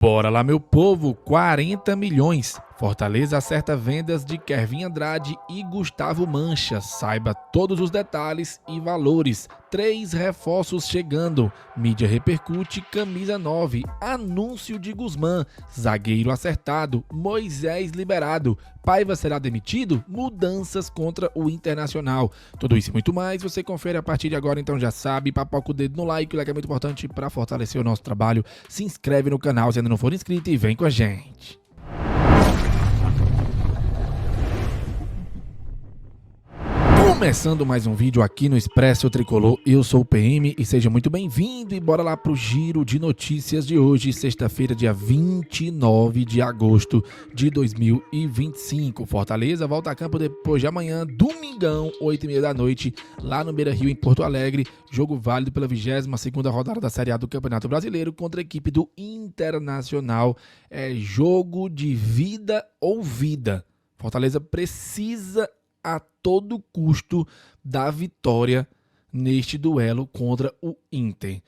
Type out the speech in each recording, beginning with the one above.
Bora lá, meu povo, 40 milhões. Fortaleza acerta vendas de Kervin Andrade e Gustavo Mancha. Saiba todos os detalhes e valores. 3 reforços chegando. Mídia repercute, camisa 9. Anúncio de Guzmán. Zagueiro acertado. Moisés liberado. Paiva será demitido? Mudanças contra o Internacional. Tudo isso e muito mais você confere a partir de agora, então já sabe. Papoca o dedo no like, o like é muito importante para fortalecer o nosso trabalho. Se inscreve no canal se ainda não for inscrito e vem com a gente. Começando mais um vídeo aqui no Expresso Tricolor, eu sou o PM e seja muito bem-vindo e bora lá pro giro de notícias de hoje, sexta-feira, dia 29 de agosto de 2025. Fortaleza volta a campo depois de amanhã, domingão, 8h30 da noite, lá no Beira-Rio, em Porto Alegre, jogo válido pela 22ª rodada da Série A do Campeonato Brasileiro contra a equipe do Internacional. É jogo de vida ou vida. Fortaleza precisa a todo custo da vitória neste duelo contra o Inter.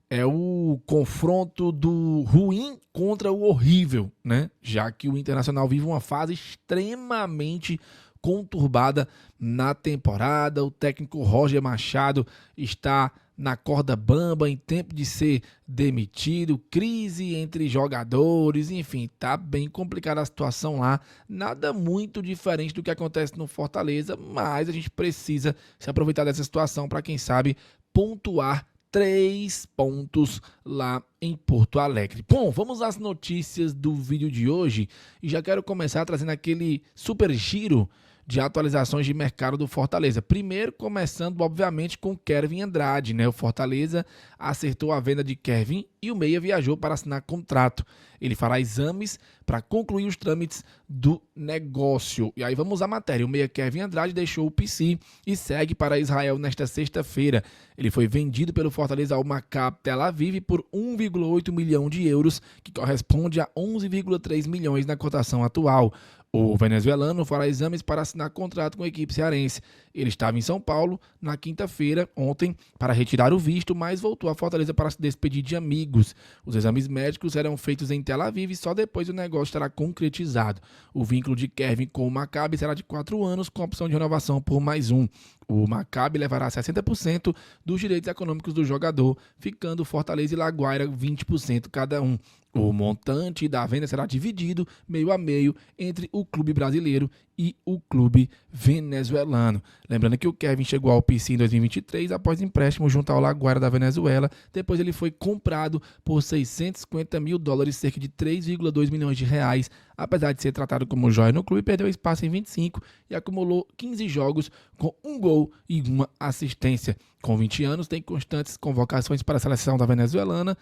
É o confronto do ruim contra o horrível, né? Já que o Internacional vive uma fase extremamente conturbada na temporada. O técnico Roger Machado está na corda bamba, em tempo de ser demitido, crise entre jogadores, enfim, tá bem complicada a situação lá, nada muito diferente do que acontece no Fortaleza, mas a gente precisa se aproveitar dessa situação para, quem sabe, pontuar 3 pontos lá em Porto Alegre. Bom, vamos às notícias do vídeo de hoje e já quero começar trazendo aquele super giro de atualizações de mercado do Fortaleza. Primeiro, começando, obviamente, com Kervin Andrade, né? O Fortaleza acertou a venda de Kervin e o meia viajou para assinar contrato. Ele fará exames para concluir os trâmites do negócio. E aí vamos à matéria. O meia Kervin Andrade deixou o PC e segue para Israel nesta sexta-feira. Ele foi vendido pelo Fortaleza ao Maccabi Tel Aviv por 1,8 milhão de euros, que corresponde a 11,3 milhões na cotação atual. O venezuelano fará exames para assinar contrato com a equipe cearense. Ele estava em São Paulo na quinta-feira, ontem, para retirar o visto, mas voltou à Fortaleza para se despedir de amigos. Os exames médicos serão feitos em Tel Aviv e só depois o negócio estará concretizado. O vínculo de Kervin com o Maccabi será de 4 anos, com opção de renovação por mais um. O Maccabi levará 60% dos direitos econômicos do jogador, ficando Fortaleza e Laguaira 20% cada um. O montante da venda será dividido meio a meio entre o clube brasileiro e o clube venezuelano. Lembrando que o Kervin chegou ao PC em 2023 após empréstimo junto ao Laguaira da Venezuela. Depois ele foi comprado por 650 mil dólares, cerca de 3,2 milhões de reais. Apesar de ser tratado como joia no clube, perdeu espaço em 25 e acumulou 15 jogos com 1 gol e 1 assistência. Com 20 anos, tem constantes convocações para a seleção da Venezuela.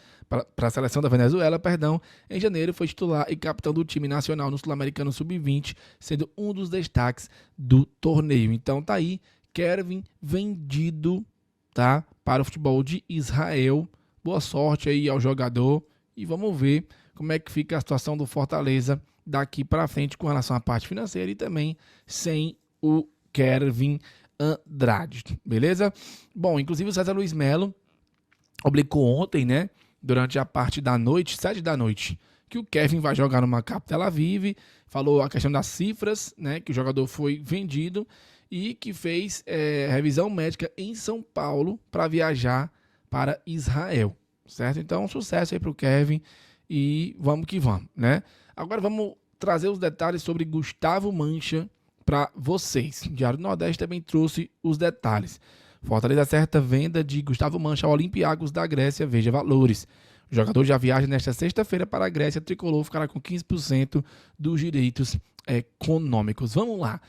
Em janeiro foi titular e capitão do time nacional no Sul-Americano Sub-20, sendo um dos destaques do torneio. Então tá aí, Kervin vendido, tá, para o futebol de Israel. Boa sorte aí ao jogador e vamos ver como é que fica a situação do Fortaleza daqui para frente com relação à parte financeira e também sem o Kervin Andrade, beleza? Bom, inclusive o César Luiz Melo publicou ontem, né, durante a parte da noite, 7 da noite, que o Kervin vai jogar no Maccabi Tel Aviv, falou a questão das cifras, né, que o jogador foi vendido e que fez revisão médica em São Paulo para viajar para Israel, certo? Então, sucesso aí para o Kervin e vamos que vamos, né? Agora vamos trazer os detalhes sobre Gustavo Mancha para vocês. O Diário do Nordeste também trouxe os detalhes. Fortaleza acerta a venda de Gustavo Mancha ao Olympiacos da Grécia, veja valores. O jogador já viaja nesta sexta-feira para a Grécia, tricolor ficará com 15% dos direitos econômicos. Vamos lá.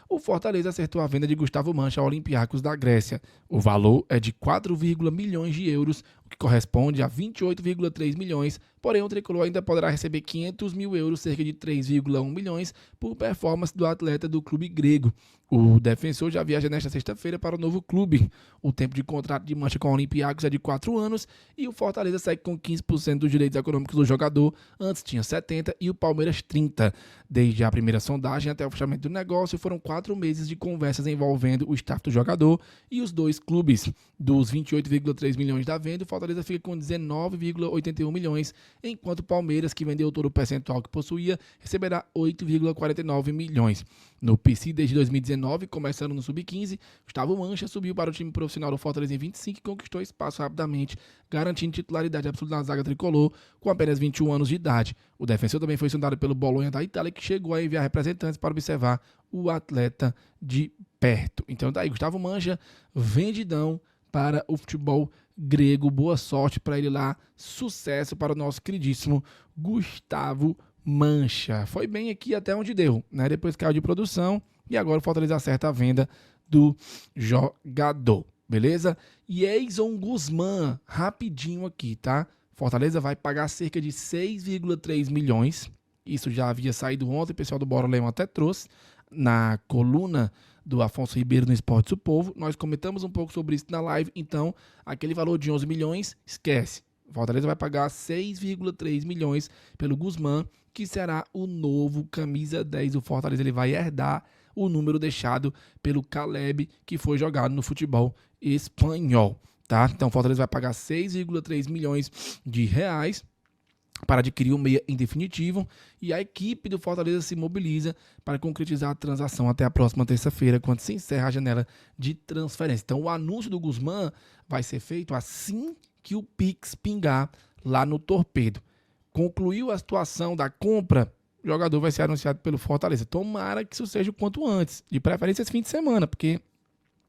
O Fortaleza acertou a venda de Gustavo Mancha ao Olympiacos da Grécia. O valor é de 4,1 milhões de euros, o que corresponde a 28,3 milhões, porém o tricolor ainda poderá receber 500 mil euros, cerca de 3,1 milhões, por performance do atleta do clube grego. O defensor já viaja nesta sexta-feira para o novo clube. O tempo de contrato de Mancha com o Olympiacos é de 4 anos e o Fortaleza segue com 15% dos direitos econômicos do jogador. Antes tinha 70% e o Palmeiras 30%. Desde a primeira sondagem até o fechamento do negócio, foram 4 meses de conversas envolvendo o staff do jogador e os dois clubes. Dos 28,3 milhões da venda, o Fortaleza fica com 19,81 milhões, enquanto o Palmeiras, que vendeu todo o percentual que possuía, receberá 8,49 milhões. No PC desde 2019, começando no Sub-15, Gustavo Mancha subiu para o time profissional do Fortaleza em 25 e conquistou espaço rapidamente, garantindo titularidade absoluta na zaga tricolor com apenas 21 anos de idade. O defensor também foi sondado pelo Bolonha da Itália, que chegou a enviar representantes para observar o atleta de perto. Então tá aí, Gustavo Mancha, vendidão para o futebol grego. Boa sorte para ele lá, sucesso para o nosso queridíssimo Gustavo Mancha. Foi bem aqui até onde deu, né? Depois caiu de produção e agora o Fortaleza acerta a venda do jogador, beleza? Jason Guzmán, rapidinho aqui, tá? Fortaleza vai pagar cerca de 6,3 milhões. Isso já havia saído ontem, o pessoal do Bora Leão até trouxe na coluna do Afonso Ribeiro no Esportes do Povo. Nós comentamos um pouco sobre isso na live, então aquele valor de 11 milhões, esquece. Fortaleza vai pagar 6,3 milhões pelo Guzmán, que será o novo camisa 10 do Fortaleza. Ele vai herdar o número deixado pelo Caleb, que foi jogado no futebol espanhol, tá? Então Fortaleza vai pagar 6,3 milhões de reais para adquirir o meia em definitivo, e a equipe do Fortaleza se mobiliza para concretizar a transação até a próxima terça-feira, quando se encerra a janela de transferência. Então o anúncio do Guzmán vai ser feito assim que o Pix pingar lá no Torpedo. Concluiu a situação da compra, o jogador vai ser anunciado pelo Fortaleza. Tomara que isso seja o quanto antes, de preferência esse fim de semana, porque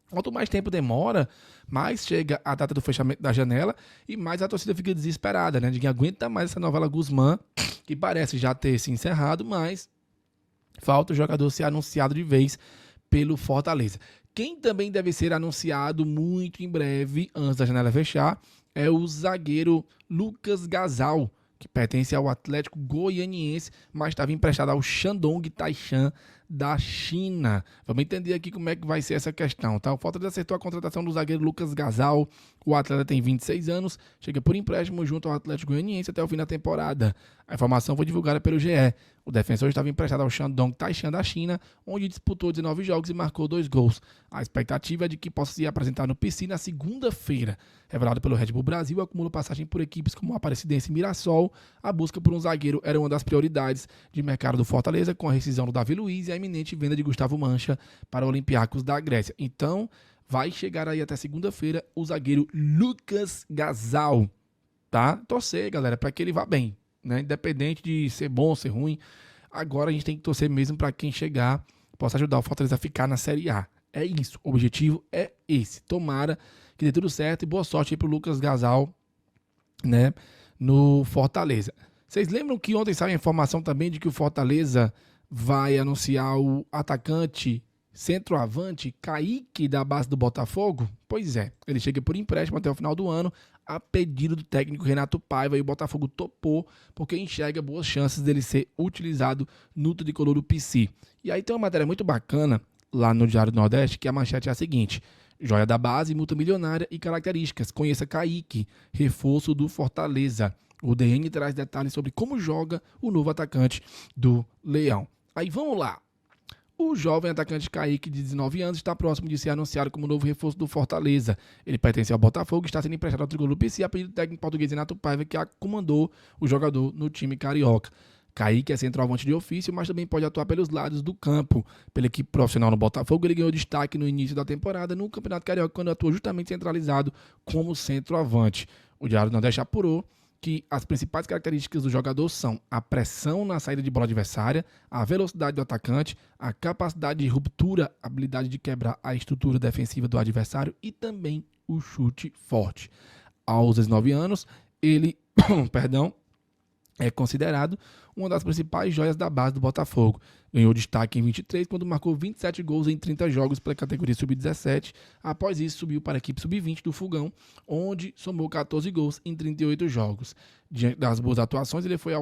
quanto mais tempo demora, mais chega a data do fechamento da janela e mais a torcida fica desesperada, né? Ninguém aguenta mais essa novela Guzmán, que parece já ter se encerrado, mas falta o jogador ser anunciado de vez pelo Fortaleza. Quem também deve ser anunciado muito em breve, antes da janela fechar, é o zagueiro Lucas Gazal, que pertence ao Atlético Goianiense, mas estava emprestado ao Shandong Taishan da China. Vamos entender aqui como é que vai ser essa questão, tá? O Fortaleza acertou a contratação do zagueiro Lucas Gazal. O atleta tem 26 anos, chega por empréstimo junto ao Atlético Goianiense até o fim da temporada. A informação foi divulgada pelo GE. O defensor estava emprestado ao Shandong Taishan da China, onde disputou 19 jogos e marcou 2 gols. A expectativa é de que possa se apresentar no PC na segunda-feira. Revelado pelo Red Bull Brasil, acumula passagem por equipes como Aparecidense e Mirassol. A busca por um zagueiro era uma das prioridades de mercado do Fortaleza, com a rescisão do Davi Luiz e a iminente venda de Gustavo Mancha para o Olympiacos da Grécia. Então, vai chegar aí até segunda-feira o zagueiro Lucas Gazal, tá? Torcer, galera, para que ele vá bem, né? Independente de ser bom ou ser ruim, agora a gente tem que torcer mesmo para quem chegar possa ajudar o Fortaleza a ficar na Série A. É isso, o objetivo é esse. Tomara que dê tudo certo e boa sorte aí pro Lucas Gazal, né, no Fortaleza. Vocês lembram que ontem saiu a informação também de que o Fortaleza vai anunciar o atacante centroavante Kaique da base do Botafogo? Pois é, ele chega por empréstimo até o final do ano, a pedido do técnico Renato Paiva, e o Botafogo topou porque enxerga boas chances dele ser utilizado no tricolor do PC. E aí tem uma matéria muito bacana lá no Diário do Nordeste, que a manchete é a seguinte: joia da base, multa milionária e características. Conheça Kaique, reforço do Fortaleza. O DN traz detalhes sobre como joga o novo atacante do Leão. Aí vamos lá. O jovem atacante Kaique, de 19 anos, está próximo de ser anunciado como novo reforço do Fortaleza. Ele pertence ao Botafogo e está sendo emprestado ao tricolor do PC a pedido do técnico português Renato Paiva, que comandou o jogador no time carioca. Kaique é centroavante de ofício, mas também pode atuar pelos lados do campo. Pela equipe profissional no Botafogo, ele ganhou destaque no início da temporada no Campeonato Carioca, quando atuou justamente centralizado como centroavante. O Diário do Nordeste apurou que as principais características do jogador são a pressão na saída de bola adversária, a velocidade do atacante, a capacidade de ruptura, a habilidade de quebrar a estrutura defensiva do adversário e também o chute forte. Aos 19 anos, ele é considerado uma das principais joias da base do Botafogo. Ganhou destaque em 23, quando marcou 27 gols em 30 jogos pela categoria Sub-17. Após isso, subiu para a equipe Sub-20 do Fogão, onde somou 14 gols em 38 jogos. Diante das boas atuações, ele foi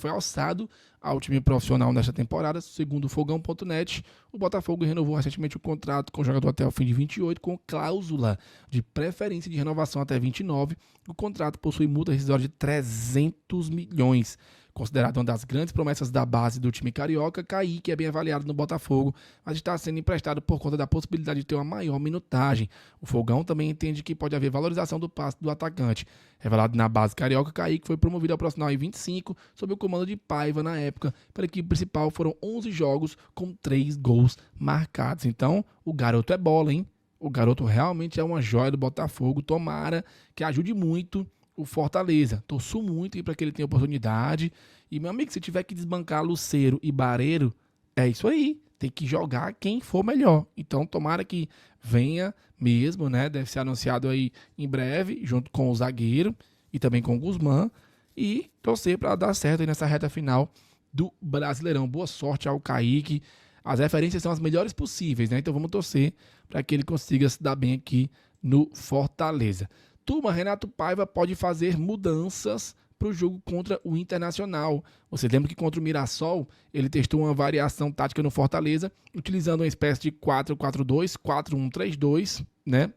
alçado ao time profissional nesta temporada. Segundo o Fogão.net, o Botafogo renovou recentemente o contrato com o jogador até o fim de 28, com cláusula de preferência de renovação até 29. O contrato possui multa rescisória de 300 milhões. Considerado uma das grandes promessas da base do time carioca, Kaique é bem avaliado no Botafogo, mas está sendo emprestado por conta da possibilidade de ter uma maior minutagem. O Fogão também entende que pode haver valorização do passe do atacante. Revelado na base carioca, Kaique foi promovido ao profissional em 25, sob o comando de Paiva na época. Pela equipe principal foram 11 jogos com 3 gols marcados. Então, o garoto é bola, hein? O garoto realmente é uma joia do Botafogo. Tomara que ajude muito o Fortaleza. Torço muito para que ele tenha oportunidade. E, meu amigo, se tiver que desbancar Lucero e Bareiro, é isso aí. Tem que jogar quem for melhor. Então, tomara que venha mesmo, né? Deve ser anunciado aí em breve, junto com o zagueiro e também com o Guzmán. E torcer para dar certo aí nessa reta final do Brasileirão. Boa sorte ao Kaique. As referências são as melhores possíveis, né? Então vamos torcer para que ele consiga se dar bem aqui no Fortaleza. Turma, Renato Paiva pode fazer mudanças para o jogo contra o Internacional. Você lembra que contra o Mirassol, ele testou uma variação tática no Fortaleza, utilizando uma espécie de 4-4-2, 4-1-3-2, né?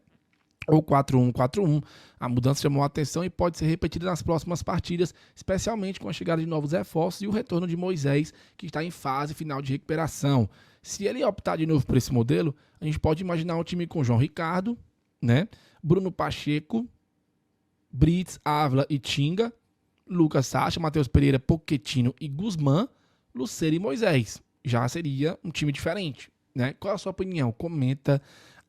Ou 4-1-4-1. A mudança chamou a atenção e pode ser repetida nas próximas partidas, especialmente com a chegada de novos reforços e o retorno de Moisés, que está em fase final de recuperação. Se ele optar de novo por esse modelo, a gente pode imaginar um time com João Ricardo, né? Bruno Pacheco, Brits, Ávila e Tinga, Lucas Sacha, Matheus Pereira, Pochettino e Guzmán, Lucero e Moisés. Já seria um time diferente, né? Qual é a sua opinião? Comenta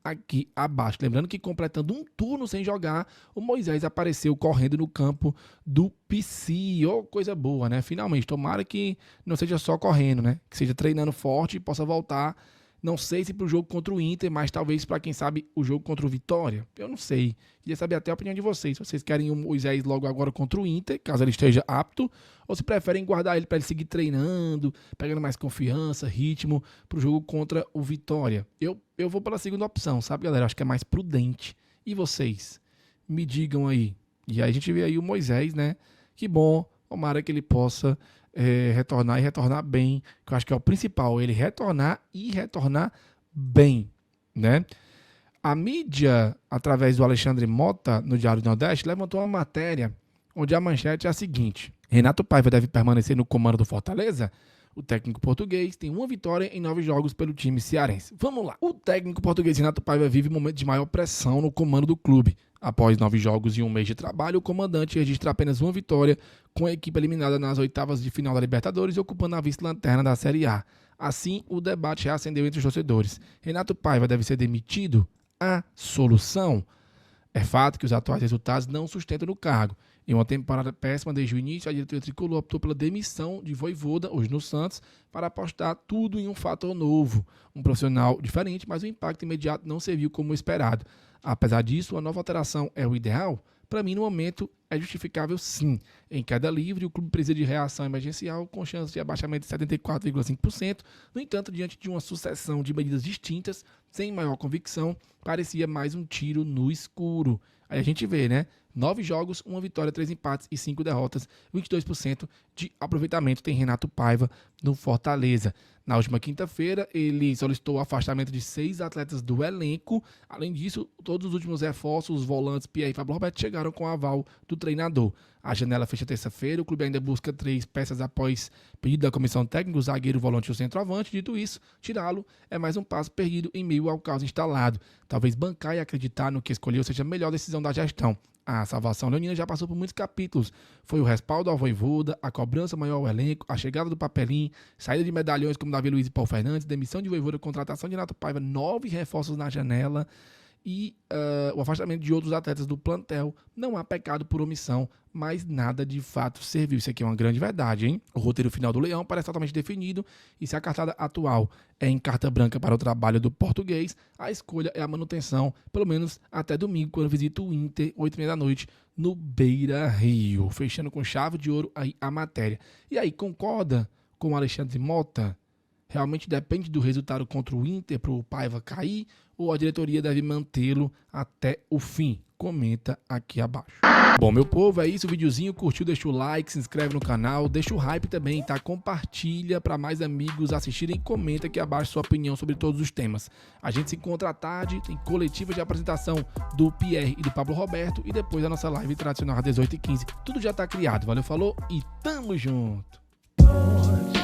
aqui abaixo. Lembrando que completando um turno sem jogar, o Moisés apareceu correndo no campo do PC. Oh, coisa boa, né? Finalmente, tomara que não seja só correndo, né? Que seja treinando forte e possa voltar. Não sei se para o jogo contra o Inter, mas talvez para quem sabe o jogo contra o Vitória. Eu não sei. Queria saber até a opinião de vocês. Se vocês querem o Moisés logo agora contra o Inter, caso ele esteja apto, ou se preferem guardar ele para ele seguir treinando, pegando mais confiança, ritmo para o jogo contra o Vitória. Eu vou pela segunda opção, sabe, galera? Acho que é mais prudente. E vocês? Me digam aí. E aí a gente vê aí o Moisés, né? Que bom. Tomara que ele possa retornar e retornar bem, que eu acho que é o principal, ele retornar e retornar bem, né? A mídia, através do Alexandre Mota, no Diário do Nordeste, levantou uma matéria onde a manchete é a seguinte: Renato Paiva deve permanecer no comando do Fortaleza? O técnico português tem uma vitória em 9 jogos pelo time cearense. Vamos lá. O técnico português Renato Paiva vive um momento de maior pressão no comando do clube. Após 9 jogos e um mês de trabalho, o comandante registra apenas uma vitória, com a equipe eliminada nas oitavas de final da Libertadores e ocupando a vice-lanterna da Série A. Assim, o debate reacendeu entre os torcedores. Renato Paiva deve ser demitido? A solução? É fato que os atuais resultados não sustentam no cargo. Em uma temporada péssima desde o início, a diretoria tricolor optou pela demissão de Vojvoda, hoje no Santos, para apostar tudo em um fator novo. Um profissional diferente, mas o impacto imediato não serviu como esperado. Apesar disso, a nova alteração é o ideal? Para mim, no momento, é justificável sim. Em queda livre, o clube precisa de reação emergencial com chance de abaixamento de 74,5%. No entanto, diante de uma sucessão de medidas distintas, sem maior convicção, parecia mais um tiro no escuro. Aí a gente vê, né? 9 jogos, 1 vitória, 3 empates e 5 derrotas, 22% de aproveitamento tem Renato Paiva no Fortaleza. Na última quinta-feira, ele solicitou o afastamento de 6 atletas do elenco. Além disso, todos os últimos reforços, os volantes Pierre e Fábio Roberto, chegaram com o aval do treinador. A janela fecha terça-feira, o clube ainda busca 3 peças após pedido da comissão técnica, o zagueiro, o volante e o centroavante. Dito isso, tirá-lo é mais um passo perdido em meio ao caos instalado. Talvez bancar e acreditar no que escolheu seja a melhor decisão da gestão. A salvação leonina já passou por muitos capítulos. Foi o respaldo ao Vojvoda, a cobrança maior ao elenco, a chegada do Papelim, saída de medalhões como Davi Luiz e Paulo Fernandes, demissão de Vojvoda, contratação de Renato Paiva, 9 reforços na janela e o afastamento de outros atletas do plantel. Não há pecado por omissão, mas nada de fato serviu. Isso aqui é uma grande verdade, hein? O roteiro final do Leão parece totalmente definido e se a cartada atual é em carta branca para o trabalho do português, a escolha é a manutenção, pelo menos até domingo, quando visita o Inter, 8h30 da noite, no Beira-Rio. Fechando com chave de ouro aí a matéria. E aí, concorda com o Alexandre Mota? Realmente depende do resultado contra o Inter para o Paiva cair ou a diretoria deve mantê-lo até o fim? Comenta aqui abaixo. Bom, meu povo, é isso. O videozinho curtiu, deixa o like, se inscreve no canal, deixa o hype também, tá? Compartilha para mais amigos assistirem e comenta aqui abaixo sua opinião sobre todos os temas. A gente se encontra à tarde, tem coletiva de apresentação do Pierre e do Pablo Roberto e depois a nossa live tradicional às 18h15. Tudo já tá criado. Valeu, falou e tamo junto! Lord.